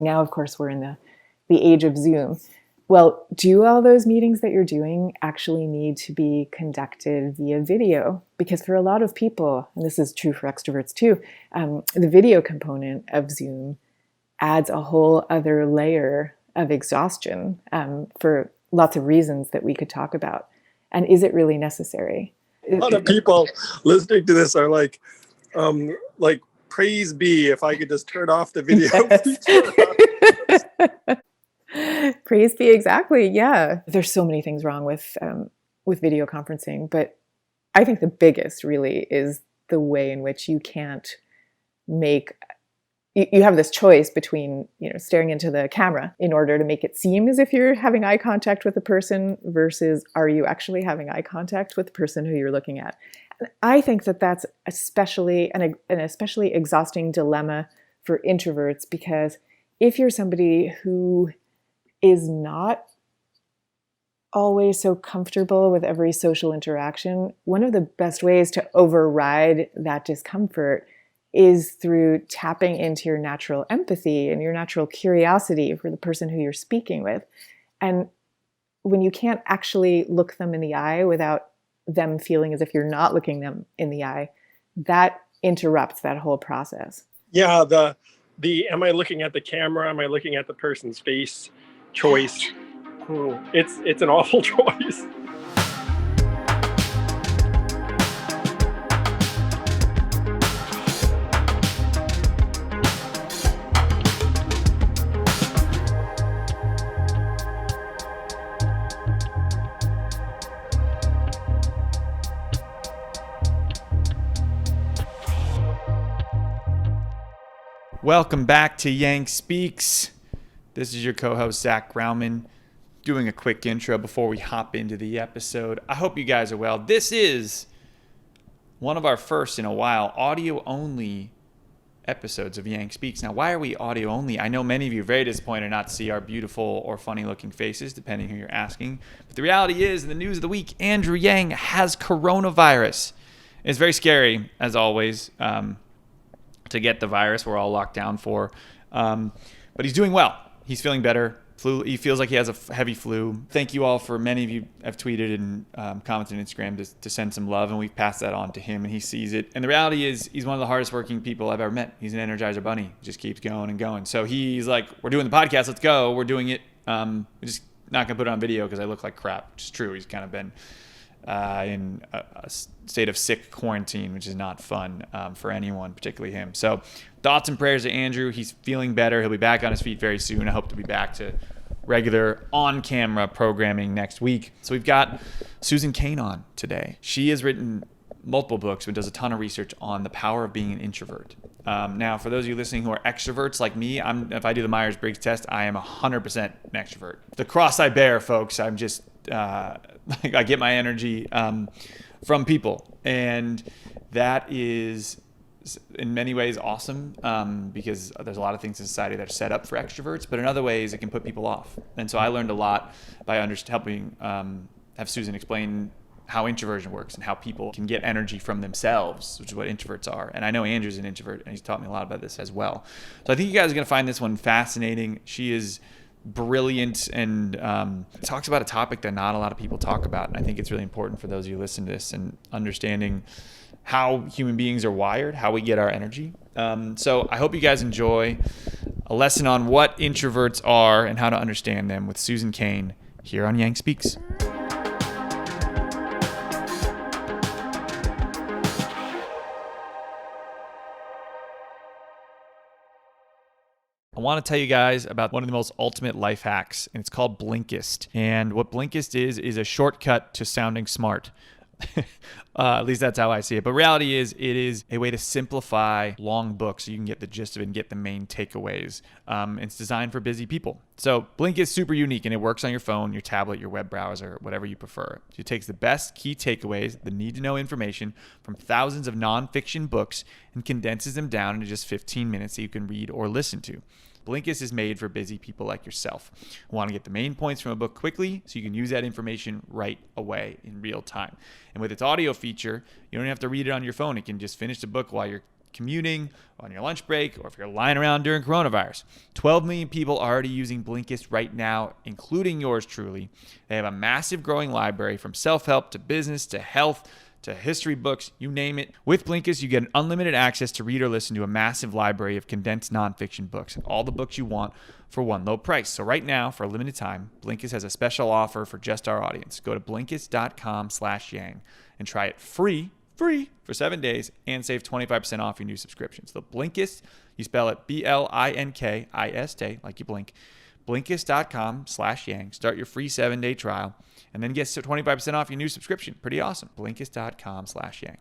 Now, of course, we're in the age of Zoom. Well, do all those meetings that you're doing actually need to be conducted via video? Because for a lot of people, and this is true for extroverts too, the video component of Zoom adds a whole other layer of exhaustion for lots of reasons that we could talk about. And is it really necessary? A lot of people listening to this are like, praise be if I could just turn off the video. Yes. Praise be, exactly. Yeah. There's so many things wrong with video conferencing, but I think the biggest really is the way in which you can't you have this choice between, staring into the camera in order to make it seem as if you're having eye contact with the person versus are you actually having eye contact with the person who you're looking at? And I think that that's especially an especially exhausting dilemma for introverts, because if you're somebody who is not always so comfortable with every social interaction, one of the best ways to override that discomfort is through tapping into your natural empathy and your natural curiosity for the person who you're speaking with. And when you can't actually look them in the eye without them feeling as if you're not looking them in the eye, that interrupts that whole process. Yeah, the am I looking at the camera? Am I looking at the person's face choice? It's an awful choice. Welcome back to Yang Speaks. This is your co-host, Zach Grauman, doing a quick intro before we hop into the episode. I hope you guys are well. This is one of our first in a while audio-only episodes of Yang Speaks. Now, why are we audio-only? I know many of you are very disappointed not to see our beautiful or funny-looking faces, depending who you're asking. But the reality is, in the news of the week, Andrew Yang has coronavirus. It's very scary, as always, to get the virus we're all locked down for. But he's doing well. He's feeling better. He feels like he has a heavy flu. Thank you all for, many of you have tweeted and commented on Instagram to send some love, and we've passed that on to him, and he sees it. And the reality is, he's one of the hardest working people I've ever met. He's an Energizer bunny. He just keeps going and going. So he's like, we're doing the podcast, let's go. We're doing it. We're just not going to put it on video because I look like crap, which is true. He's kind of been in a state of sick quarantine, which is not fun for anyone, particularly him. So thoughts and prayers to Andrew. He's feeling better. He'll be back on his feet very soon. I hope to be back to regular on-camera programming next week. So we've got Susan Cain on today. She has written multiple books but does a ton of research on the power of being an introvert. Now, for those of you listening who are extroverts like me, if I do the Myers-Briggs test, I am 100% an extrovert. The cross I bear, folks. I'm just I get my energy from people, and that is in many ways awesome because there's a lot of things in society that are set up for extroverts, but in other ways it can put people off. And so I learned a lot by helping have Susan explain how introversion works and how people can get energy from themselves, which is what introverts are. And I know Andrew's an introvert, and he's taught me a lot about this as well. So I think you guys are going to find this one fascinating. She is brilliant and talks about a topic that not a lot of people talk about. And I think it's really important for those of you who listen to this and understanding how human beings are wired, how we get our energy. So I hope you guys enjoy a lesson on what introverts are and how to understand them with Susan Cain here on Yang Speaks. I want to tell you guys about one of the most ultimate life hacks, and it's called Blinkist. And what Blinkist is a shortcut to sounding smart. At least that's how I see it. But reality is, it is a way to simplify long books so you can get the gist of it and get the main takeaways. It's designed for busy people. So Blinkist is super unique, and it works on your phone, your tablet, your web browser, whatever you prefer. It takes the best key takeaways, the need-to-know information from thousands of nonfiction books, and condenses them down into just 15 minutes that you can read or listen to. Blinkist is made for busy people like yourself who want to get the main points from a book quickly so you can use that information right away in real time. And with its audio feature, you don't have to read it on your phone. You can just finish the book while you're commuting, on your lunch break, or if you're lying around during coronavirus. 12 million people already using Blinkist right now, including yours truly. They have a massive growing library from self-help to business to health to history books, you name it. With Blinkist, you get unlimited access to read or listen to a massive library of condensed nonfiction books, all the books you want for one low price. So right now, for a limited time, Blinkist has a special offer for just our audience. Go to Blinkist.com/Yang and try it free for 7 days and save 25% off your new subscriptions. The Blinkist, you spell it Blinkist, like you blink. Blinkist.com/Yang. Start your free 7-day trial and then get 25% off your new subscription. Pretty awesome. Blinkist.com/Yang.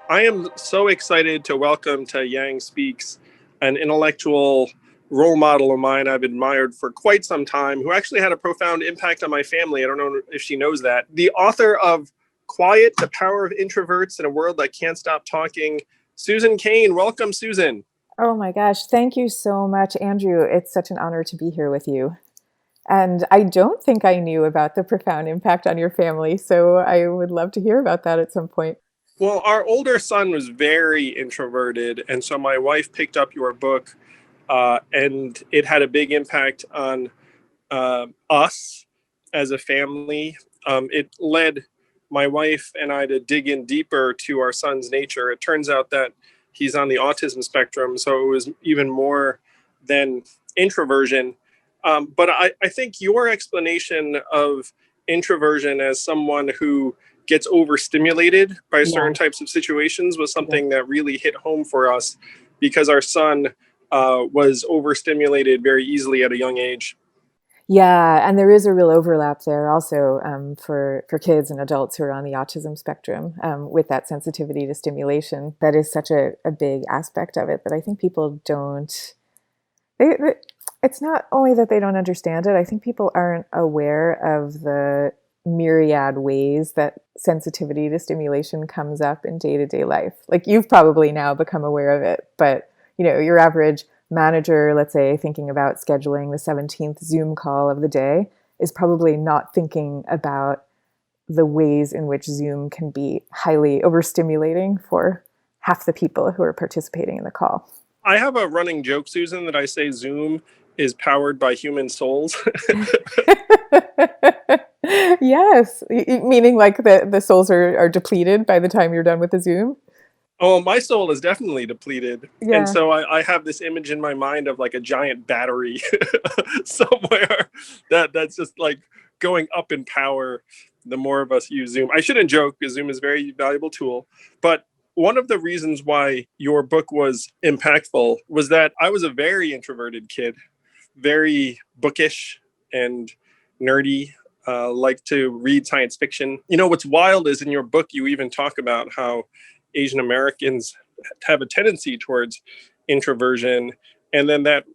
I am so excited to welcome to Yang Speaks an intellectual role model of mine I've admired for quite some time, who actually had a profound impact on my family. I don't know if she knows that. The author of Quiet, The Power of Introverts in a World That Can't Stop Talking, Susan Cain. Welcome, Susan. Oh my gosh, thank you so much, Andrew. It's such an honor to be here with you. And I don't think I knew about the profound impact on your family, so I would love to hear about that at some point. Well, our older son was very introverted, and so my wife picked up your book, and it had a big impact on us as a family. It led my wife and I to dig in deeper to our son's nature. It turns out that he's on the autism spectrum, so it was even more than introversion. But I think your explanation of introversion as someone who gets overstimulated by certain types of situations was something that really hit home for us, because our son was overstimulated very easily at a young age. Yeah, and there is a real overlap there also for kids and adults who are on the autism spectrum with that sensitivity to stimulation. That is such a big aspect of it that I think people don't. It's not only that they don't understand it, I think people aren't aware of the myriad ways that sensitivity to stimulation comes up in day-to-day life. Like, you've probably now become aware of it, but your average manager, let's say, thinking about scheduling the 17th Zoom call of the day, is probably not thinking about the ways in which Zoom can be highly overstimulating for half the people who are participating in the call. I have a running joke, Susan, that I say Zoom is powered by human souls. Yes, meaning like the souls are depleted by the time you're done with the Zoom. Oh, my soul is definitely depleted. Yeah. And so I have this image in my mind of like a giant battery somewhere that's just like going up in power the more of us use Zoom. I shouldn't joke, because Zoom is a very valuable tool. But one of the reasons why your book was impactful was that I was a very introverted kid, very bookish and nerdy, like to read science fiction. What's wild is in your book, you even talk about how Asian Americans have a tendency towards introversion, and then that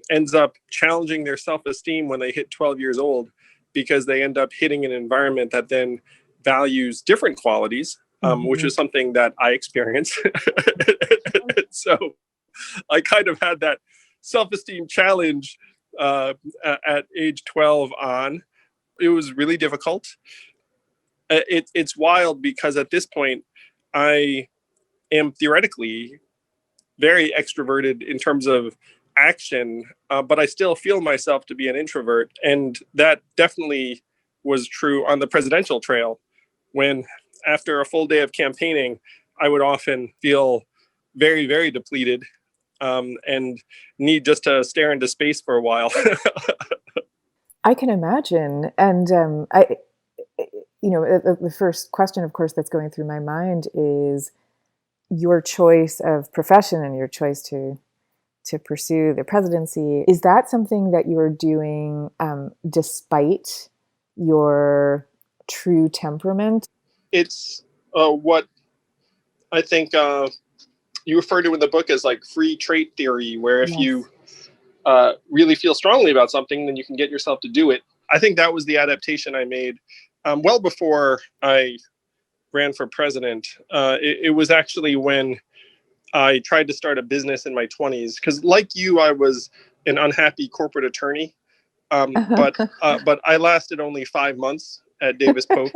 ends up challenging their self-esteem when they hit 12 years old, because they end up hitting an environment that then values different qualities, which is something that I experienced. So I kind of had that self-esteem challenge at age 12 on. It was really difficult. It's wild, because at this point, I am theoretically very extroverted in terms of action, but I still feel myself to be an introvert. And that definitely was true on the presidential trail, when after a full day of campaigning, I would often feel very, very depleted and need just to stare into space for a while. I can imagine. And the first question, of course, that's going through my mind is your choice of profession and your choice to pursue the presidency. Is that something that you're doing despite your true temperament? It's what I think you refer to in the book as like free trait theory, where if you really feel strongly about something, then you can get yourself to do it. I think that was the adaptation I made well before I ran for president. It was actually when I tried to start a business in my 20s, because like you, I was an unhappy corporate attorney. But I lasted only 5 months at Davis Polk.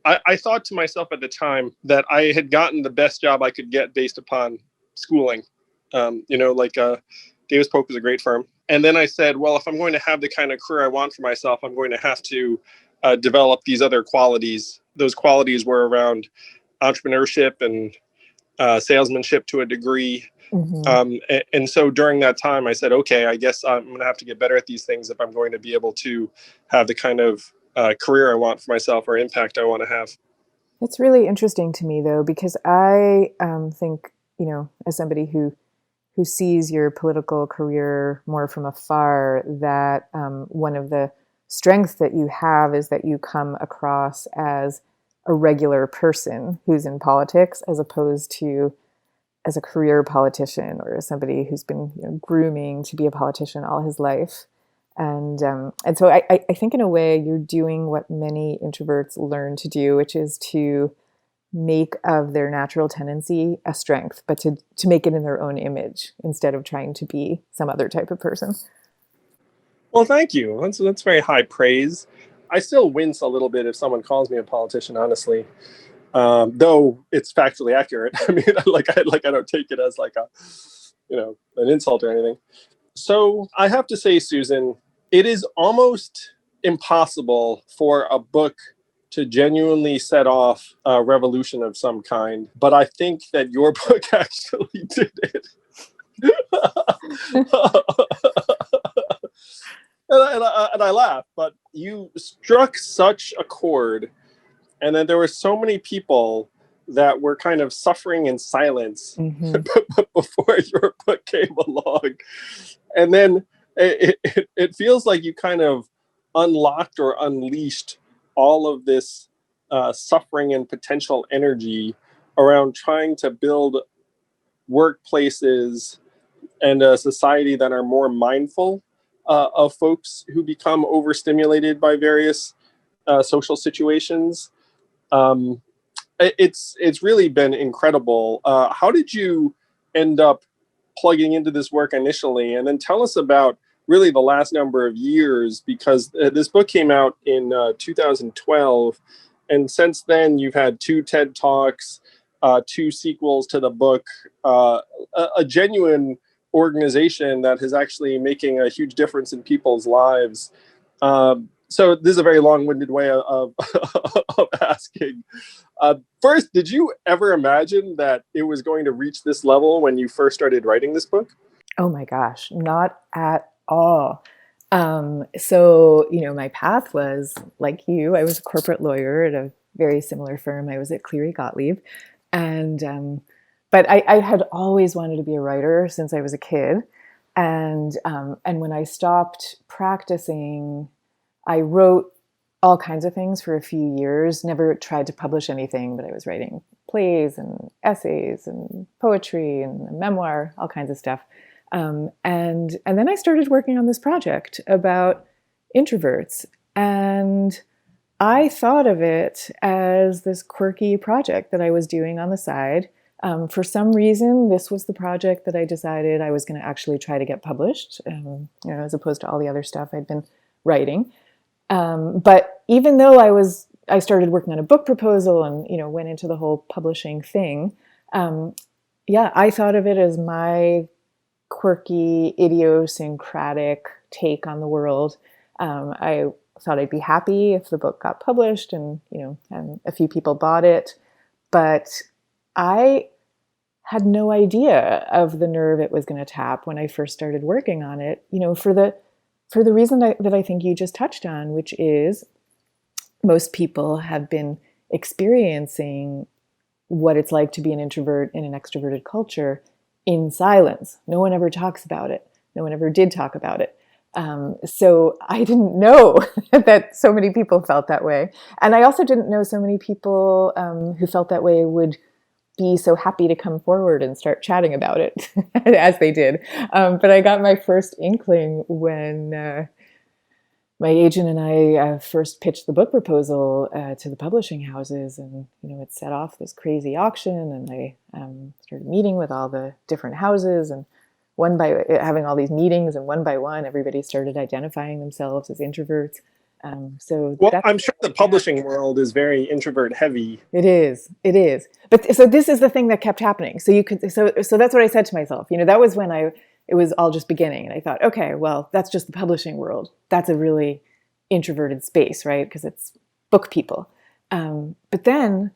I thought to myself at the time that I had gotten the best job I could get based upon schooling. Davis Polk was a great firm. And then I said, well, if I'm going to have the kind of career I want for myself, I'm going to have to develop these other qualities. Those qualities were around entrepreneurship and salesmanship to a degree. And so during that time, I said, okay, I guess I'm going to have to get better at these things if I'm going to be able to have the kind of career I want for myself or impact I want to have. It's really interesting to me, though, because I think, as somebody who sees your political career more from afar, that one of the strengths that you have is that you come across as a regular person who's in politics, as opposed to as a career politician or as somebody who's been grooming to be a politician all his life. And so I think in a way you're doing what many introverts learn to do, which is to make of their natural tendency a strength, but to make it in their own image instead of trying to be some other type of person. Well, thank you. That's very high praise. I still wince a little bit if someone calls me a politician, honestly. Though it's factually accurate. I mean, I don't take it as like an insult or anything. So I have to say, Susan, it is almost impossible for a book to genuinely set off a revolution of some kind. But I think that your book actually did it. and I laugh, but you struck such a chord. And then there were so many people that were kind of suffering in silence before your book came along. And then it feels like you kind of unlocked or unleashed all of this suffering and potential energy around trying to build workplaces and a society that are more mindful of folks who become overstimulated by various social situations. It's really been incredible. How did you end up plugging into this work initially? And then tell us about really the last number of years, because this book came out in 2012. And since then, you've had 2 TED Talks, 2 sequels to the book, a genuine organization that is actually making a huge difference in people's lives. So this is a very long-winded way of asking. First, did you ever imagine that it was going to reach this level when you first started writing this book? Oh my gosh, not at all. So, my path was like you. I was a corporate lawyer at a very similar firm. I was at Cleary Gottlieb. But I had always wanted to be a writer since I was a kid. And when I stopped practicing, I wrote all kinds of things for a few years, never tried to publish anything, but I was writing plays and essays and poetry and a memoir, all kinds of stuff. And then I started working on this project about introverts. And I thought of it as this quirky project that I was doing on the side. For some reason, this was the project that I decided I was going to actually try to get published, as opposed to all the other stuff I'd been writing. But even though I started working on a book proposal and, went into the whole publishing thing, I thought of it as my quirky, idiosyncratic take on the world. I thought I'd be happy if the book got published and a few people bought it. But I had no idea of the nerve it was going to tap when I first started working on it, for the reason that I think you just touched on, which is most people have been experiencing what it's like to be an introvert in an extroverted culture in silence. No one ever talks about it. No one ever did talk about it. So I didn't know that so many people felt that way. And I also didn't know so many people who felt that way would be so happy to come forward and start chatting about it as they did. But I got my first inkling when my agent and I first pitched the book proposal to the publishing houses, and it set off this crazy auction, and I started meeting with all the different houses, and having all these meetings, and one by one everybody started identifying themselves as introverts. So Well, that's I'm sure the publishing world is very introvert heavy. it is. It is. But so this is the thing that kept happening. So you could so that's what I said to myself. That was when it was all just beginning, and I thought, okay, well, that's just the publishing world. That's a really introverted space, right? Because it's book people. But then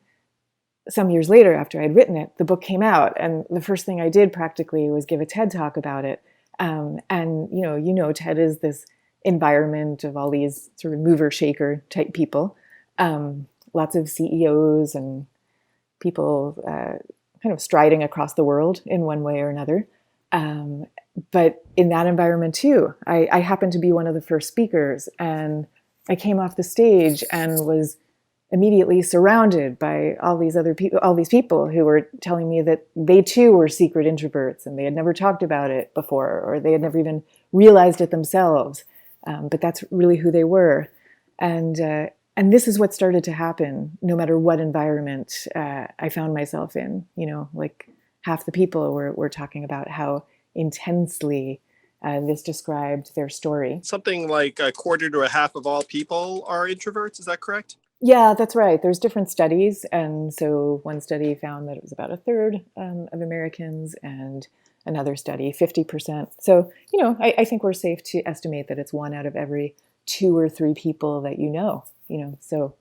some years later, after I'd written it, the book came out, and the first thing I did practically was give a TED talk about it. And TED is this environment of all these sort of mover shaker type people, lots of CEOs and people kind of striding across the world in one way or another. But in that environment too, I happened to be one of the first speakers, and I came off the stage and was immediately surrounded by all these other people, all these people who were telling me that they too were secret introverts and they had never talked about it before, or they had never even realized it themselves. But that's really who they were. And this is what started to happen no matter what environment I found myself in. Like half the people were talking about how intensely this described their story. Something like a quarter to a half of all people are introverts. Is that correct? Yeah, that's right. There's different studies. And so one study found that it was about a third of Americans, and another study, 50%. So, I think we're safe to estimate that it's 1 out of every 2 or 3 people that so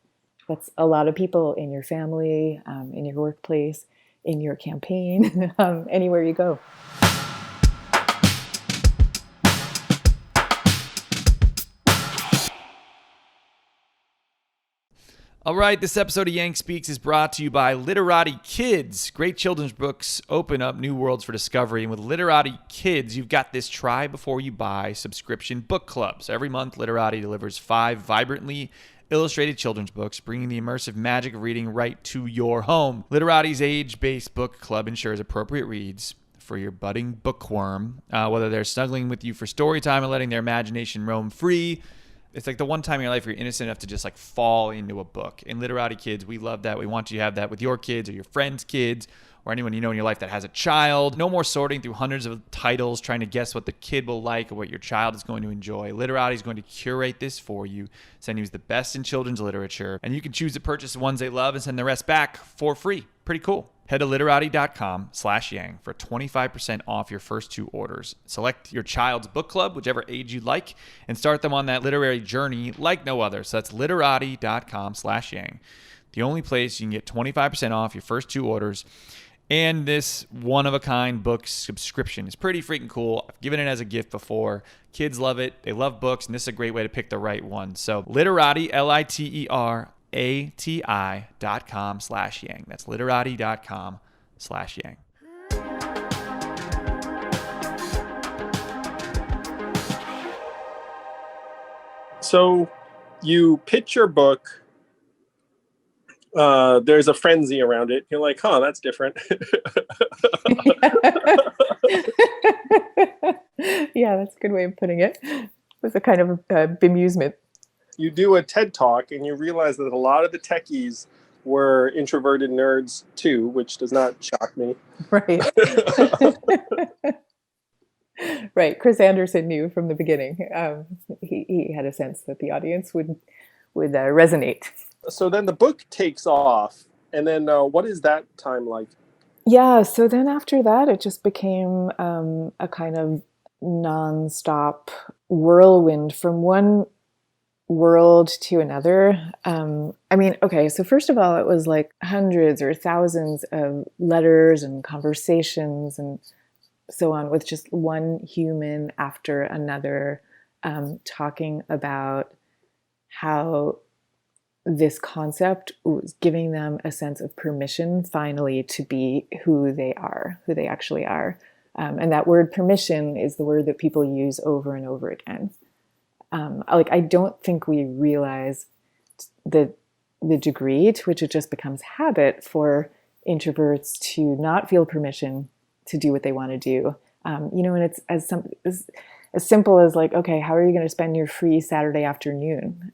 that's a lot of people in your family, in your workplace, in your campaign, anywhere you go. All right, this episode of Yang Speaks is brought to you by Literati Kids. Great children's books open up new worlds for discovery. And with Literati Kids, you've got this try before you buy subscription book club. So every month, Literati delivers 5 vibrantly illustrated children's books, bringing the immersive magic of reading right to your home. Literati's age-based book club ensures appropriate reads for your budding bookworm, whether they're snuggling with you for story time or letting their imagination roam free. It's like the one time in your life where you're innocent enough to just like fall into a book. In Literati Kids, we love that. We want you to have that with your kids or your friends' kids or anyone you know in your life that has a child. No more sorting through hundreds of titles trying to guess what the kid will like or what your child is going to enjoy. Literati is going to curate this for you, send you the best in children's literature, and you can choose to purchase the ones they love and send the rest back for free. Pretty cool. Head to literati.com/yang for 25% off your first 2 orders. Select your child's book club, whichever age you'd like, and start them on that literary journey like no other. So that's literati.com/yang. The only place you can get 25% off your first 2 orders. And this one-of-a-kind book subscription is pretty freaking cool. I've given it as a gift before. Kids love it. They love books, and this is a great way to pick the right one. So Literati, literati.com/yang. That's literati.com/yang. So you pitch your book. There's a frenzy around it. You're like, that's different. Yeah, that's a good way of putting it. With a kind of bemusement. You do a TED Talk and you realize that a lot of the techies were introverted nerds too, which does not shock me. Right. Right. Chris Anderson knew from the beginning. He had a sense that the audience would resonate. So then the book takes off. And then what is that time like? Yeah. So then after that, it just became a kind of nonstop whirlwind from one world to another. So first of all, it was like hundreds or thousands of letters and conversations and so on with just one human after another, talking about how this concept was giving them a sense of permission finally to be who they actually are. And that word permission is the word that people use over and over again. I don't think we realize the degree to which it just becomes habit for introverts to not feel permission to do what they want to do. And it's as simple as like, okay, how are you going to spend your free Saturday afternoon?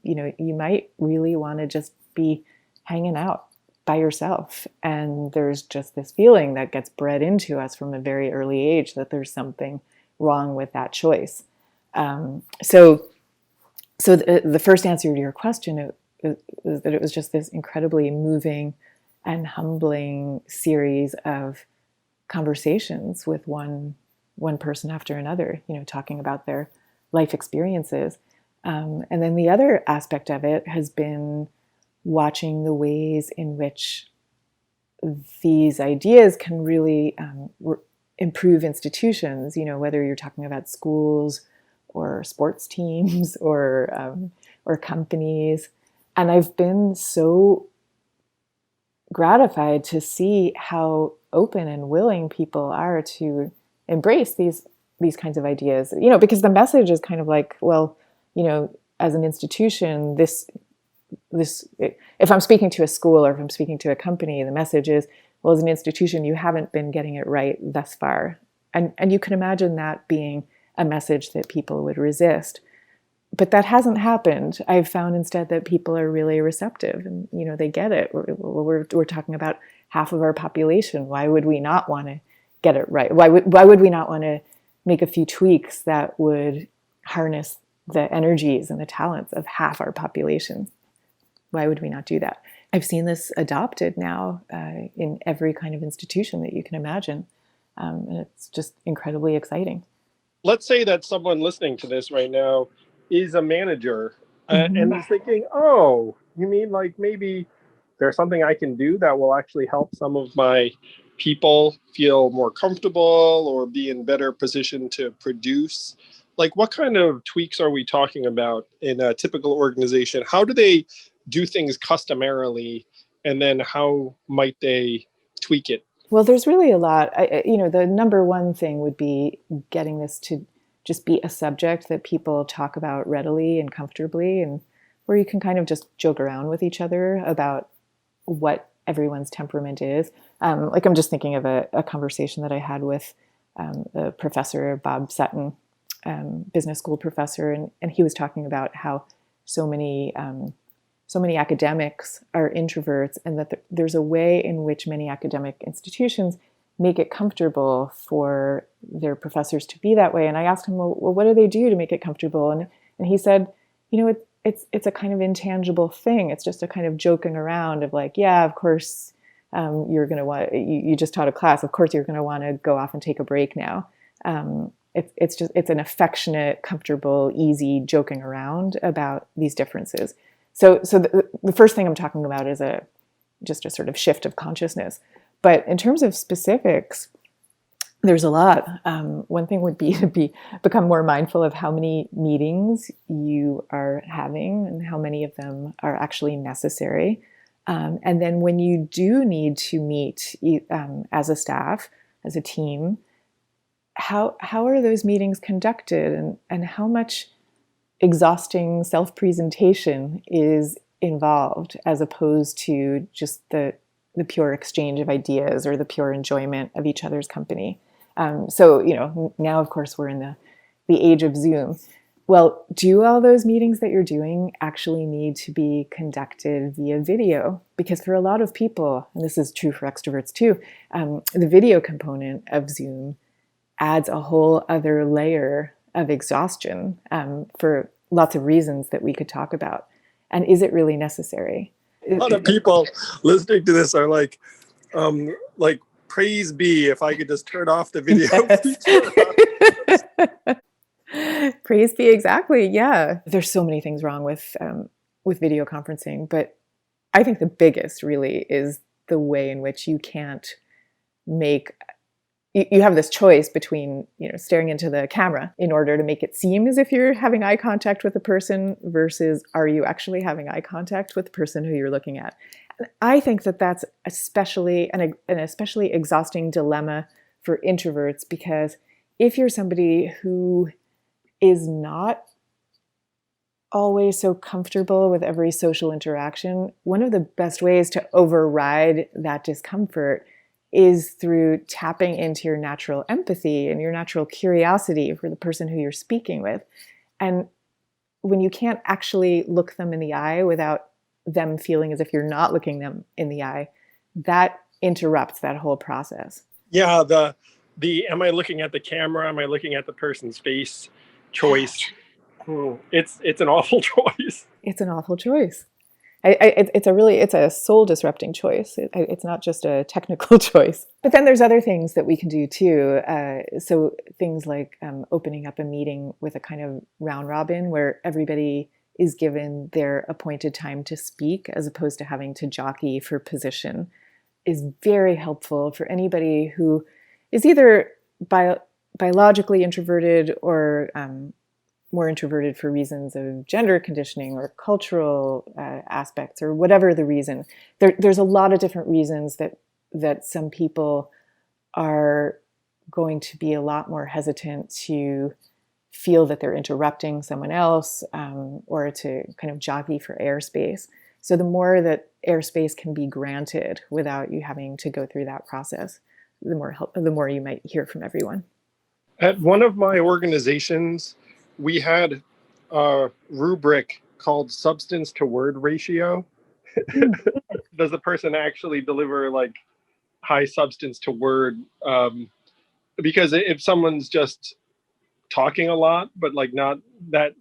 You might really want to just be hanging out by yourself. And there's just this feeling that gets bred into us from a very early age that there's something wrong with that choice. So So the first answer to your question is that it was just this incredibly moving and humbling series of conversations with one person after another, talking about their life experiences. And then the other aspect of it has been watching the ways in which these ideas can really improve institutions, whether you're talking about schools or sports teams or companies. And I've been so gratified to see how open and willing people are to embrace these kinds of ideas, because the message is kind of like, well, as an institution, this if I'm speaking to a school or if I'm speaking to a company, the message is, well, as an institution, you haven't been getting it right thus far. And you can imagine that being a message that people would resist. But that hasn't happened. I've found instead that people are really receptive and, they get it. We're talking about half of our population. Why would we not want to get it right? Why would we not want to make a few tweaks that would harness the energies and the talents of half our population? Why would we not do that? I've seen this adopted now in every kind of institution that you can imagine. And it's just incredibly exciting. Let's say that someone listening to this right now is a manager and is thinking, oh, you mean like maybe there's something I can do that will actually help some of my people feel more comfortable or be in better position to produce? Like, what kind of tweaks are we talking about in a typical organization? How do they do things customarily, and then how might they tweak it? Well, there's really a lot. The number one thing would be getting this to just be a subject that people talk about readily and comfortably, and where you can kind of just joke around with each other about what everyone's temperament is. Like I'm just thinking of a conversation that I had with a professor, Bob Sutton, business school professor, and he was talking about how so many academics are introverts, and that there's a way in which many academic institutions make it comfortable for their professors to be that way. And I asked him, well, what do they do to make it comfortable? And he said, it's a kind of intangible thing. It's just a kind of joking around of like, yeah, of course, you're going to want, you just taught a class. Of course, you're going to want to go off and take a break now. It's an affectionate, comfortable, easy joking around about these differences. So the first thing I'm talking about is just a sort of shift of consciousness. But in terms of specifics, there's a lot. One thing would be to become more mindful of how many meetings you are having and how many of them are actually necessary. And then when you do need to meet as a staff, as a team, how are those meetings conducted, and how much exhausting self-presentation is involved as opposed to just the pure exchange of ideas or the pure enjoyment of each other's company. So, now, of course, we're in the age of Zoom. Well, do all those meetings that you're doing actually need to be conducted via video? Because for a lot of people, and this is true for extroverts too, the video component of Zoom adds a whole other layer of exhaustion for lots of reasons that we could talk about. And is it really necessary? A lot of people listening to this are like, praise be if I could just turn off the video. Yes. Praise be, exactly. Yeah. There's so many things wrong with video conferencing, but I think the biggest really is the way in which you can't you have this choice between, staring into the camera in order to make it seem as if you're having eye contact with the person versus are you actually having eye contact with the person who you're looking at. And I think that that's especially an especially exhausting dilemma for introverts, because if you're somebody who is not always so comfortable with every social interaction, one of the best ways to override that discomfort is through tapping into your natural empathy and your natural curiosity for the person who you're speaking with. And when you can't actually look them in the eye without them feeling as if you're not looking them in the eye, that interrupts that whole process. Yeah, the am I looking at the camera? Am I looking at the person's face choice It's an awful choice. It's an awful choice. It's a soul disrupting choice. It's not just a technical choice. But then there's other things that we can do too. So things like opening up a meeting with a kind of round robin where everybody is given their appointed time to speak as opposed to having to jockey for position is very helpful for anybody who is either biologically introverted or more introverted for reasons of gender conditioning or cultural aspects or whatever the reason. There's a lot of different reasons that some people are going to be a lot more hesitant to feel that they're interrupting someone else or to kind of jockey for airspace. So the more that airspace can be granted without you having to go through that process, the more you might hear from everyone. At one of my organizations, we had a rubric called substance to word ratio. Does the person actually deliver like high substance to word? Because if someone's just talking a lot, but like not that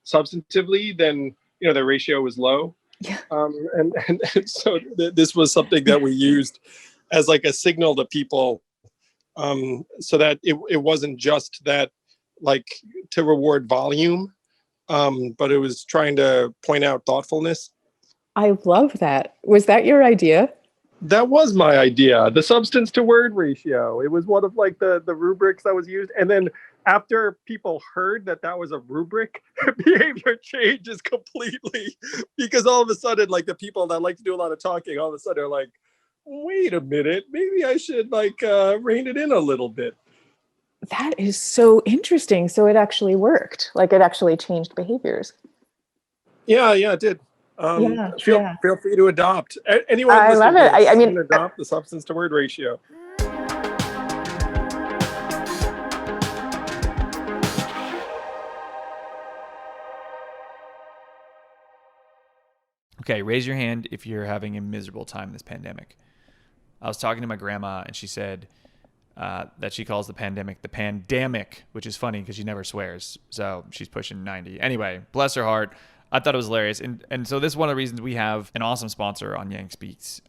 substantively, then their ratio was low. Yeah. And so this was something that we used as like a signal to people, so that it wasn't just that like to reward volume, but it was trying to point out thoughtfulness. I love that. Was that your idea? That was my idea. The substance to word ratio. It was one of like the rubrics that was used. And then after people heard that was a rubric, behavior changes completely, because all of a sudden, like the people that like to do a lot of talking, all of a sudden are like, wait a minute, maybe I should like rein it in a little bit. That is so interesting. So it actually worked. Like it actually changed behaviors. Yeah, it did. Feel free to adopt. Anyone I love it. I mean, adopt the substance to word ratio. Okay, raise your hand if you're having a miserable time this pandemic. I was talking to my grandma, and she said that she calls the pandemic the pandemic, which is funny because she never swears. So she's pushing 90. Anyway, bless her heart. I thought it was hilarious. And so this is one of the reasons we have an awesome sponsor on Yang Speaks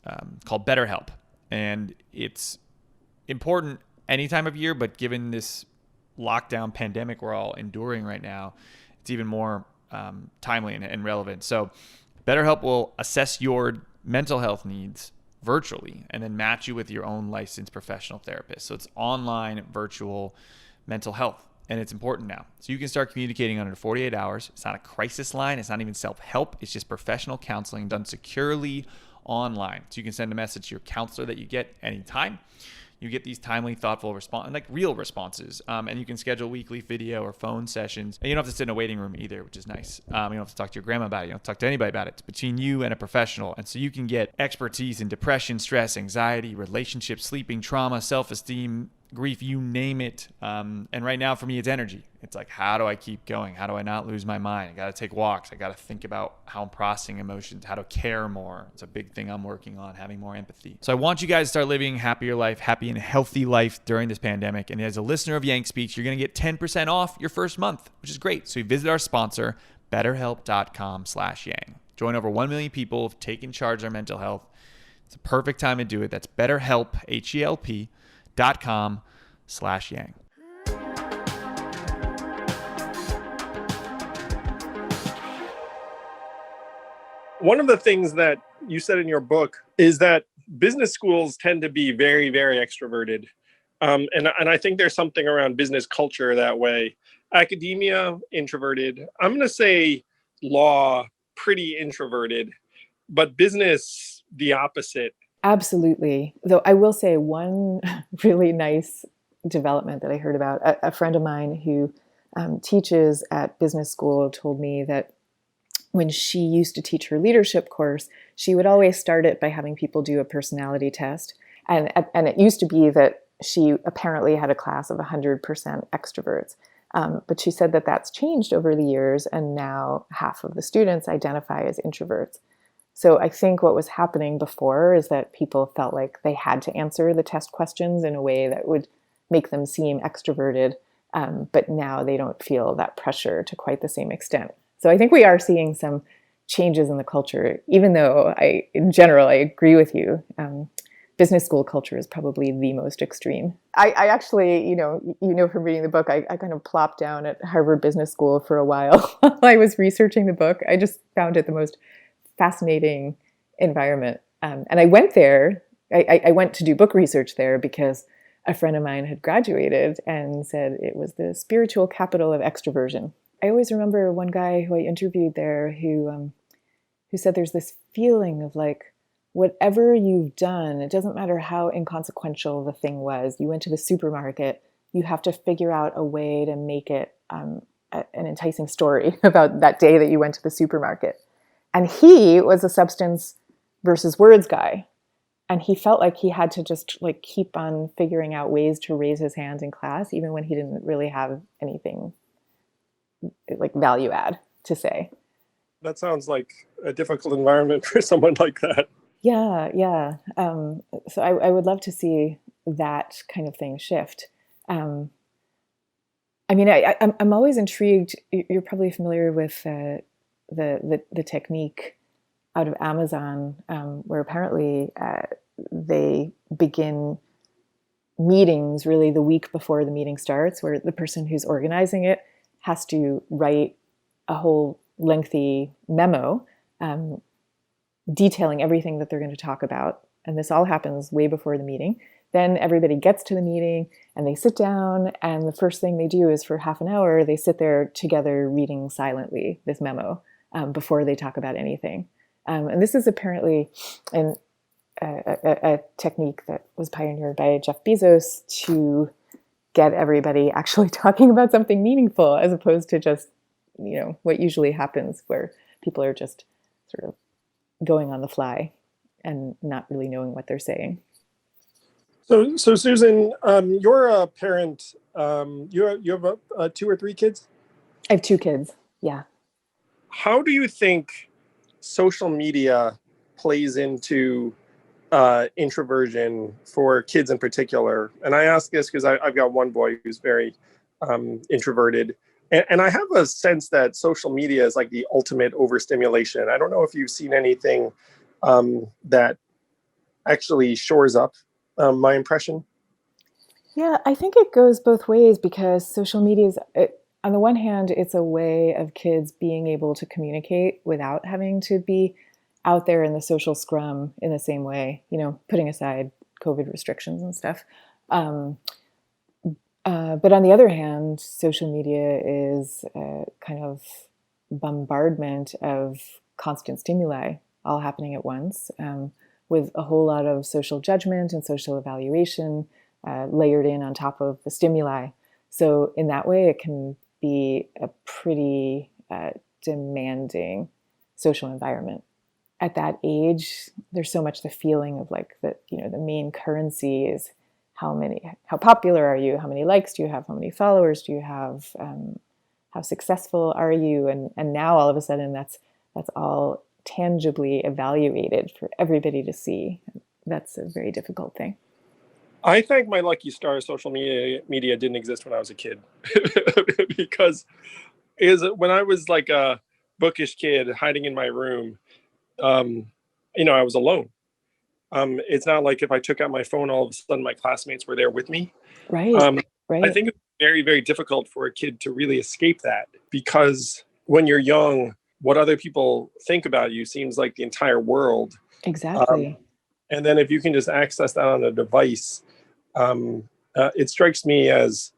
called BetterHelp. And it's important any time of year, but given this lockdown pandemic we're all enduring right now, it's even more timely and relevant. So BetterHelp will assess your mental health needs virtually and then match you with your own licensed professional therapist. So it's online, virtual mental health. And it's important now. So you can start communicating under 48 hours. It's not a crisis line. It's not even self-help. It's just professional counseling done securely online. So you can send a message to your counselor that you get anytime. You get these timely, thoughtful response, like real responses. And you can schedule weekly video or phone sessions. And you don't have to sit in a waiting room either, which is nice. You don't have to talk to your grandma about it. You don't have to talk to anybody about it. It's between you and a professional. And so you can get expertise in depression, stress, anxiety, relationships, sleeping, trauma, self-esteem, grief, you name it. And right now for me, it's energy. It's like, how do I keep going? How do I not lose my mind? I got to take walks. I got to think about how I'm processing emotions, how to care more. It's a big thing I'm working on, having more empathy. So I want you guys to start living a happier life, happy and healthy life during this pandemic. And as a listener of Yang Speaks, you're going to get 10% off your first month, which is great. So you visit our sponsor, betterhelp.com/yang. Join over 1 million people who've taken charge of their mental health. It's a perfect time to do it. That's BetterHelp, HELP.com/yang. One of the things that you said in your book is that business schools tend to be very, very extroverted. And I think there's something around business culture that way. Academia, introverted. I'm going to say law, pretty introverted, but business, the opposite. Absolutely. Though I will say one really nice development that I heard about, a friend of mine who teaches at business school told me that when she used to teach her leadership course, she would always start it by having people do a personality test. And it used to be that she apparently had a class of 100% extroverts. But she said that that's changed over the years, and now half of the students identify as introverts. So I think what was happening before is that people felt like they had to answer the test questions in a way that would make them seem extroverted. But now they don't feel that pressure to quite the same extent. So I think we are seeing some changes in the culture, even though in general, I agree with you. Business school culture is probably the most extreme. I actually, from reading the book, I kind of plopped down at Harvard Business School for a while while I was researching the book. I just found it the most fascinating environment. And I went there, I went to do book research there because a friend of mine had graduated and said it was the spiritual capital of extroversion. I always remember one guy who I interviewed there who said there's this feeling of like, whatever you've done, it doesn't matter how inconsequential the thing was. You went to the supermarket, you have to figure out a way to make it an enticing story about that day that you went to the supermarket. And he was a substance versus words guy. And he felt like he had to just like keep on figuring out ways to raise his hand in class, even when he didn't really have anything like value add to say. That sounds like a difficult environment for someone like that. Yeah. So I would love to see that kind of thing shift. I mean, I'm always intrigued. You're probably familiar with the technique out of Amazon, where apparently they begin meetings really the week before the meeting starts, where the person who's organizing it has to write a whole lengthy memo detailing everything that they're going to talk about. And this all happens way before the meeting. Then everybody gets to the meeting and they sit down, and the first thing they do is for half an hour, they sit there together reading silently this memo before they talk about anything. And this is apparently a technique that was pioneered by Jeff Bezos to get everybody actually talking about something meaningful, as opposed to just, what usually happens where people are just sort of going on the fly and not really knowing what they're saying. So Susan, you're a parent. You have 2 or 3 kids? I have 2 kids. Yeah. How do you think social media plays into introversion for kids in particular? And I ask this because I've got one boy who's very introverted. And I have a sense that social media is like the ultimate overstimulation. I don't know if you've seen anything that actually shores up my impression. Yeah, I think it goes both ways, because social media is, on the one hand, it's a way of kids being able to communicate without having to be out there in the social scrum in the same way, putting aside COVID restrictions and stuff. But on the other hand, social media is a kind of bombardment of constant stimuli all happening at once, with a whole lot of social judgment and social evaluation layered in on top of the stimuli. So in that way, it can be a pretty demanding social environment. At that age, there's so much the feeling of like that, the main currency is how popular are you? How many likes do you have? How many followers do you have? How successful are you? And now all of a sudden that's all tangibly evaluated for everybody to see. That's a very difficult thing. I thank my lucky star social media didn't exist when I was a kid. Because when I was like a bookish kid hiding in my room, I was alone. It's not like if I took out my phone, all of a sudden my classmates were there with me. Right. I think it's very, very difficult for a kid to really escape that, because when you're young, what other people think about you seems like the entire world. Exactly. And then if you can just access that on a device, it strikes me as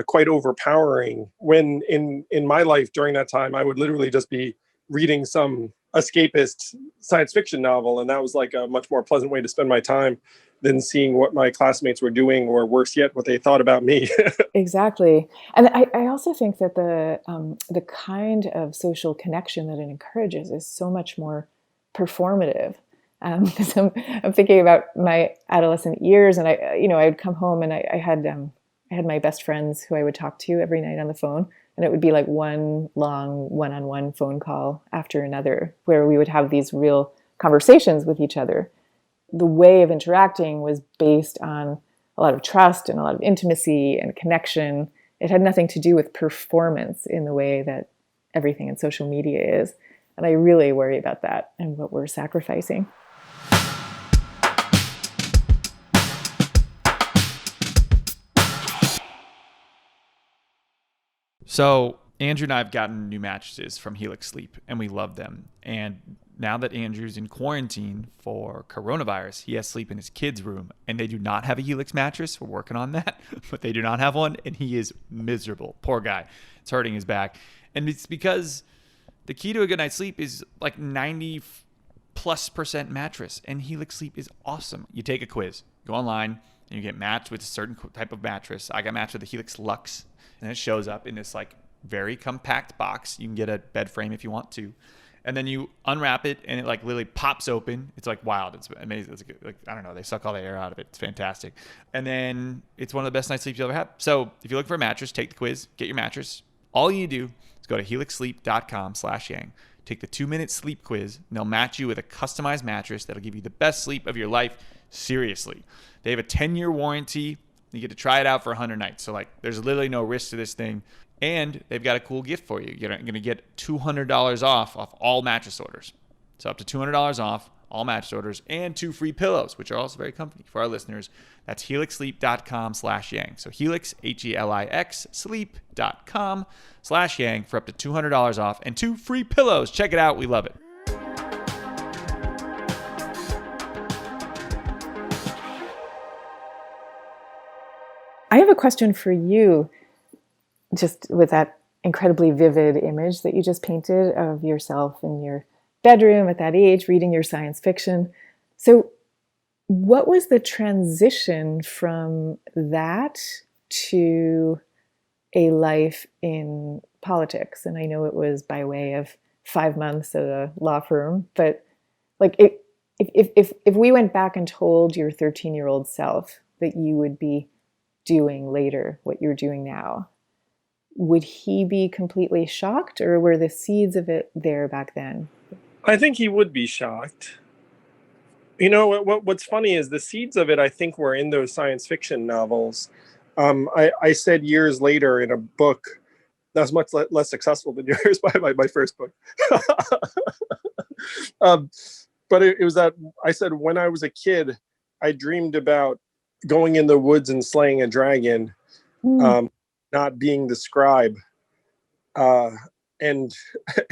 quite overpowering, when in my life during that time, I would literally just be reading some escapist science fiction novel, and that was like a much more pleasant way to spend my time than seeing what my classmates were doing, or worse yet, what they thought about me. Exactly. And I also think that the kind of social connection that it encourages is so much more performative. Because I'm thinking about my adolescent years, and I would come home and I had my best friends who I would talk to every night on the phone, and it would be like one long one-on-one phone call after another, where we would have these real conversations with each other. The way of interacting was based on a lot of trust and a lot of intimacy and connection. It had nothing to do with performance in the way that everything in social media is. And I really worry about that and what we're sacrificing. So Andrew and I have gotten new mattresses from Helix Sleep, and we love them. And now that Andrew's in quarantine for coronavirus, he has sleep in his kid's room, and they do not have a Helix mattress. We're working on that, but they do not have one, and he is miserable. Poor guy. It's hurting his back. And it's because the key to a good night's sleep is like 90+% mattress, and Helix Sleep is awesome. You take a quiz, go online, and you get matched with a certain type of mattress. I got matched with the Helix Lux, and it shows up in this like very compact box. You can get a bed frame if you want to. And then you unwrap it, and it like literally pops open. It's like wild. It's amazing. It's like, I don't know. They suck all the air out of it. It's fantastic. And then it's one of the best night's sleeps you'll ever have. So if you're looking for a mattress, take the quiz, get your mattress. All you do is go to helixsleep.com/yang. Take the 2-minute sleep quiz, and they'll match you with a customized mattress that'll give you the best sleep of your life. Seriously. They have a 10-year warranty. You get to try it out for 100 nights. So like there's literally no risk to this thing. And they've got a cool gift for you. You're going to get $200 off all mattress orders. So up to $200 off all mattress orders and 2 free pillows, which are also very comfy for our listeners. That's helixsleep.com/yang. So Helix, Helix, sleep.com/yang for up to $200 off and 2 free pillows. Check it out. We love it. I have a question for you, just with that incredibly vivid image that you just painted of yourself in your bedroom at that age, reading your science fiction. So what was the transition from that to a life in politics? And I know it was by way of 5 months at a law firm, but like if we went back and told your 13-year-old self that you would be doing later what you're doing now, would he be completely shocked, or were the seeds of it there back then? I think he would be shocked. You know, what's funny is the seeds of it, I think, were in those science fiction novels. I said years later in a book that was much less successful than yours, my first book. But it was that I said when I was a kid, I dreamed about going in the woods and slaying a dragon. Not being the scribe, and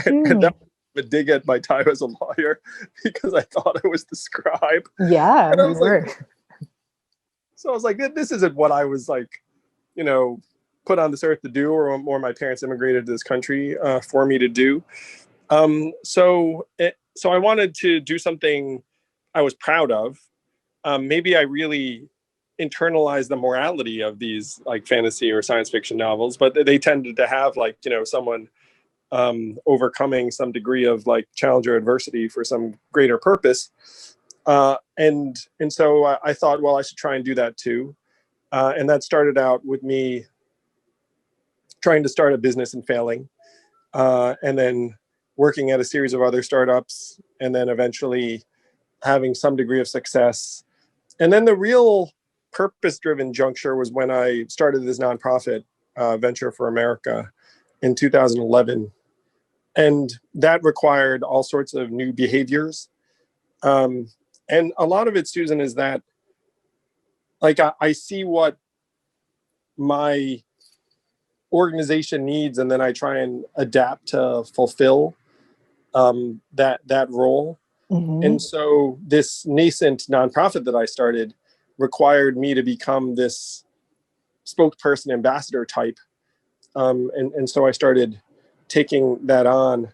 that was a dig at my time as a lawyer because I thought I was the scribe. Yeah, you were. So I was like, this isn't what I was like, put on this earth to do, or my parents immigrated to this country for me to do. So I wanted to do something I was proud of. Maybe I really internalize the morality of these like fantasy or science fiction novels, but they tended to have like, someone overcoming some degree of like challenge or adversity for some greater purpose. And so I thought, well, I should try and do that too. And that started out with me trying to start a business and failing, and then working at a series of other startups, and then eventually having some degree of success. And then the real purpose-driven juncture was when I started this nonprofit, Venture for America, in 2011. And that required all sorts of new behaviors. And a lot of it, Susan, is that like I see what my organization needs, and then I try and adapt to fulfill that role. Mm-hmm. And so this nascent nonprofit that I started required me to become this spokesperson, ambassador type. And so I started taking that on.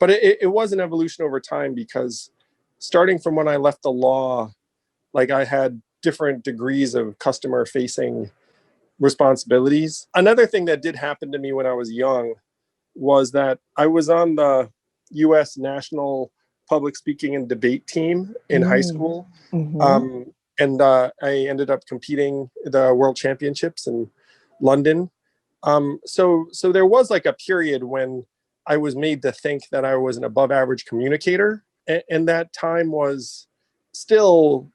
But it was an evolution over time, because starting from when I left the law, like I had different degrees of customer facing responsibilities. Another thing that did happen to me when I was young was that I was on the U.S. National Public Speaking and Debate team in high school. Mm-hmm. And I ended up competing the World Championships in London. So there was like a period when I was made to think that I was an above average communicator. And that time was still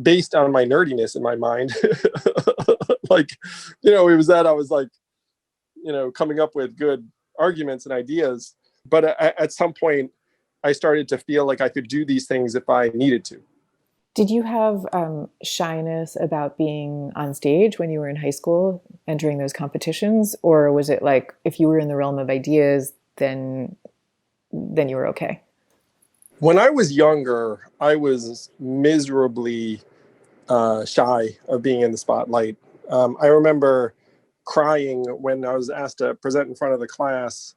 based on my nerdiness in my mind. Like, it was that I was like, coming up with good arguments and ideas. But at some point, I started to feel like I could do these things if I needed to. Did you have shyness about being on stage when you were in high school, entering those competitions? Or was it like, if you were in the realm of ideas, then you were okay? When I was younger, I was miserably shy of being in the spotlight. I remember crying when I was asked to present in front of the class,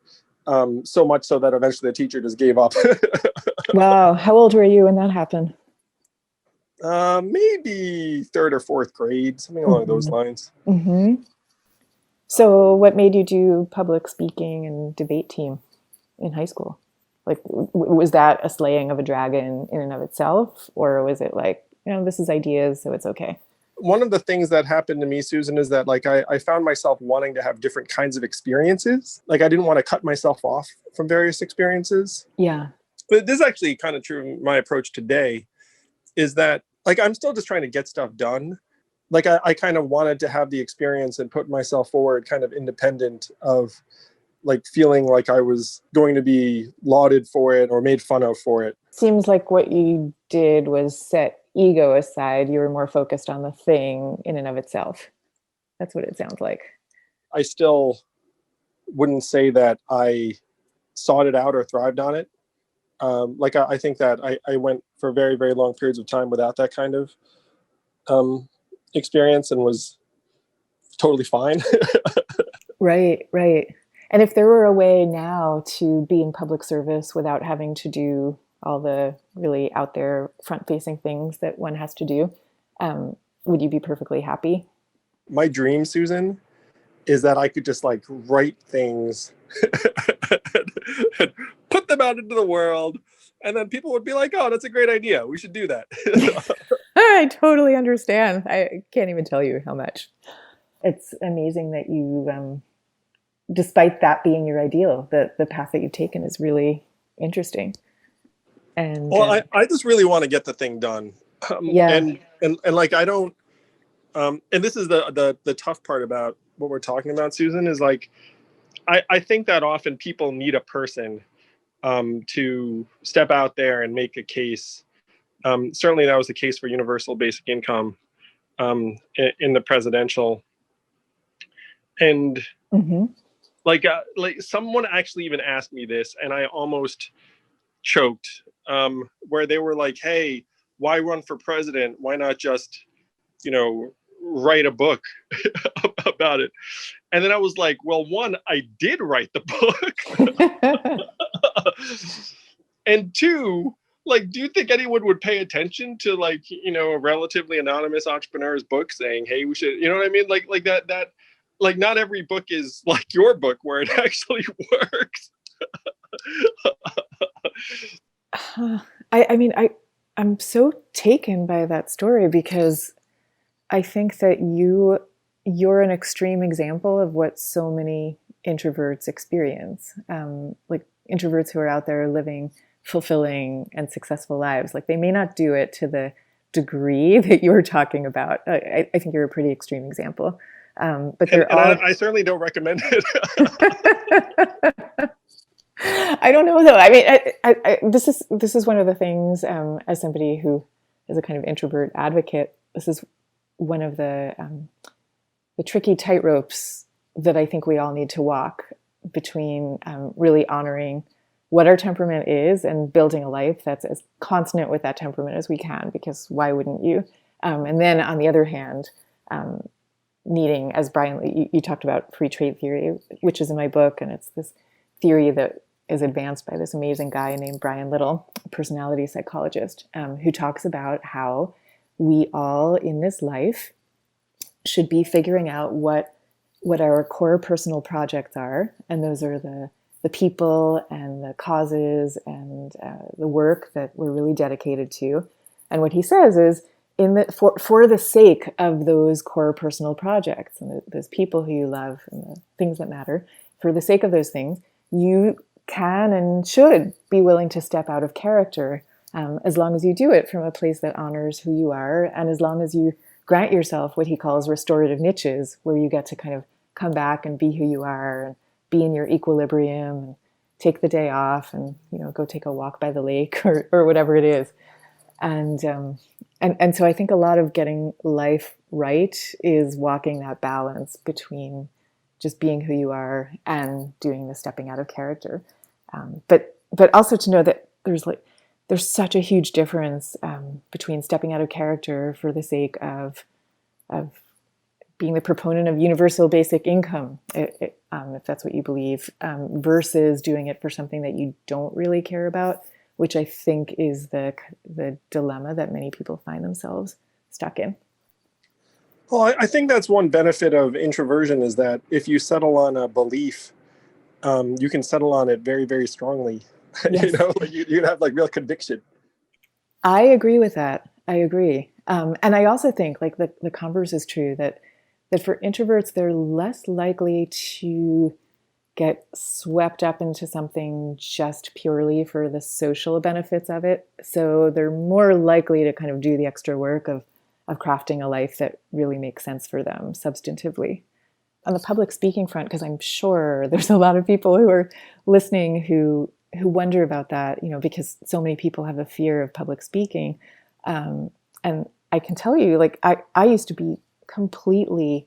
so much so that eventually the teacher just gave up. Wow. How old were you when that happened? Maybe third or fourth grade, something along those lines. Mm-hmm. So what made you do public speaking and debate team in high school? Like, was that a slaying of a dragon in and of itself? Or was it like, this is ideas, so it's okay? One of the things that happened to me, Susan, is that like I found myself wanting to have different kinds of experiences. Like I didn't want to cut myself off from various experiences. Yeah. But this is actually kind of true in my approach today, is that like I'm still just trying to get stuff done. Like I kind of wanted to have the experience and put myself forward kind of independent of like feeling like I was going to be lauded for it or made fun of for it. Seems like what you did was set ego aside. You were more focused on the thing in and of itself. That's what it sounds like. I still wouldn't say that I sought it out or thrived on it. I think that I went for very, very long periods of time without that kind of experience and was totally fine. Right. And if there were a way now to be in public service without having to do all the really out there front-facing things that one has to do, would you be perfectly happy? My dream, Susan, is that I could just like write things and put them out into the world, and then people would be like, oh, that's a great idea, we should do that. I totally understand. I can't even tell you how much. It's amazing that you, despite that being your ideal, the path that you've taken is really interesting. And well, I just really want to get the thing done. And like I don't. And this is the tough part about what we're talking about, Susan, is like I think that often people need a person to step out there and make a case. Certainly, that was the case for universal basic income in the presidential. And like someone actually even asked me this, and I almost choked. Where they were like, "Hey, why run for president? Why not just, write a book about it?" And then I was like, well, one, I did write the book. And two, like, do you think anyone would pay attention to like, a relatively anonymous entrepreneur's book saying, hey, we should, you know what I mean? Like that, like not every book is like your book where it actually works. I'm so taken by that story because I think that you're an extreme example of what so many introverts experience. Like introverts who are out there living fulfilling and successful lives. Like they may not do it to the degree that you're talking about. I think you're a pretty extreme example. But I certainly don't recommend it. I don't know though. I mean, this is one of the things, as somebody who is a kind of introvert advocate, this is one of the tricky tightropes that I think we all need to walk between really honoring what our temperament is and building a life that's as consonant with that temperament as we can, because why wouldn't you? And then on the other hand, needing, as Brian, you talked about free trade theory, which is in my book, and it's this theory that is advanced by this amazing guy named Brian Little, a personality psychologist, who talks about how we all in this life should be figuring out what our core personal projects are. And those are the people and the causes and the work that we're really dedicated to. And what he says is, for the sake of those core personal projects and those people who you love and the things that matter, for the sake of those things, you can and should be willing to step out of character, as long as you do it from a place that honors who you are, and as long as you grant yourself what he calls restorative niches, where you get to kind of come back and be who you are and be in your equilibrium and take the day off and, go take a walk by the lake or whatever it is. And so I think a lot of getting life right is walking that balance between just being who you are and doing the stepping out of character. But also to know that there's such a huge difference between stepping out of character for the sake of being the proponent of universal basic income, if that's what you believe, versus doing it for something that you don't really care about, which I think is the dilemma that many people find themselves stuck in. Well, I think that's one benefit of introversion is that if you settle on a belief, you can settle on it very, very strongly. Yes. You have like real conviction. I agree with that. I agree. And I also think like the converse is true, that for introverts, they're less likely to get swept up into something just purely for the social benefits of it. So they're more likely to kind of do the extra work of crafting a life that really makes sense for them substantively. On the public speaking front, because I'm sure there's a lot of people who are listening who wonder about that, because so many people have a fear of public speaking. And I can tell you, like, I used to be completely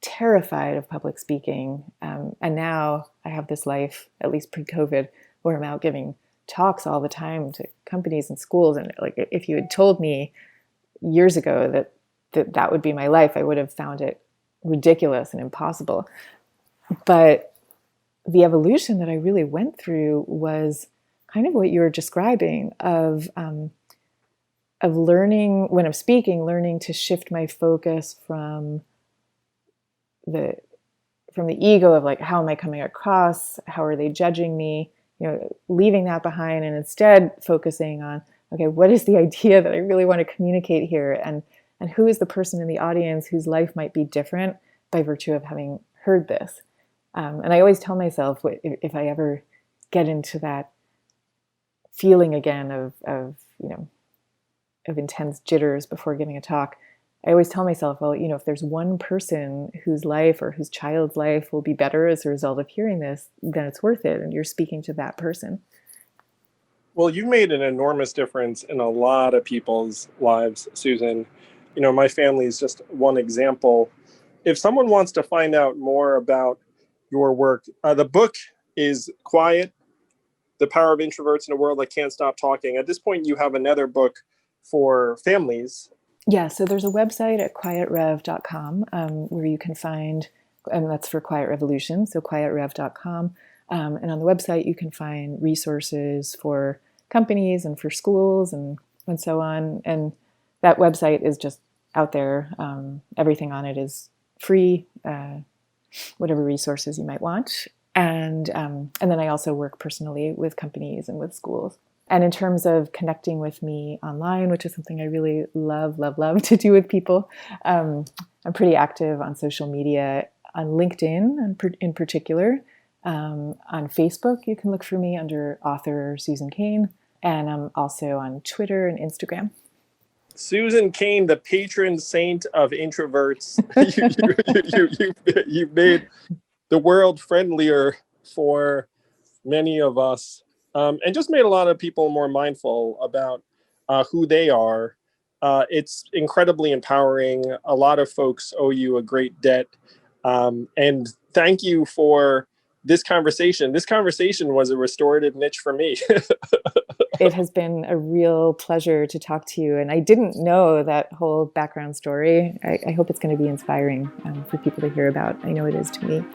terrified of public speaking. And now I have this life, at least pre-COVID, where I'm out giving talks all the time to companies and schools. And like, if you had told me years ago that would be my life, I would have found it ridiculous and impossible. But the evolution that I really went through was kind of what you were describing of learning, when I'm speaking, learning to shift my focus from the ego of like, how am I coming across? How are they judging me? Leaving that behind and instead focusing on, okay, what is the idea that I really want to communicate here? And who is the person in the audience whose life might be different by virtue of having heard this? And I always tell myself, if I ever get into that feeling again of intense jitters before giving a talk, I always tell myself, well, if there's one person whose life or whose child's life will be better as a result of hearing this, then it's worth it. And you're speaking to that person. Well, you made an enormous difference in a lot of people's lives, Susan. My family is just one example. If someone wants to find out more about your work, the book is Quiet, The Power of Introverts in a World That Can't Stop Talking. At this point, you have another book for families. Yeah, so there's a website at quietrev.com where you can find, and that's for Quiet Revolution, so quietrev.com. And on the website, you can find resources for companies and for schools and so on. And that website is just out there. Everything on it is free, whatever resources you might want. And then I also work personally with companies and with schools. And in terms of connecting with me online, which is something I really love to do with people, I'm pretty active on social media, on LinkedIn in particular. On Facebook, you can look for me under author Susan Cain. And I'm also on Twitter and Instagram. Susan Cain, the patron saint of introverts. You've made the world friendlier for many of us, and just made a lot of people more mindful about who they are. It's incredibly empowering. A lot of folks owe you a great debt. And thank you for this conversation. This conversation was a restorative niche for me. It has been a real pleasure to talk to you. And I didn't know that whole background story. I hope it's going to be inspiring for people to hear about. I know it is to me.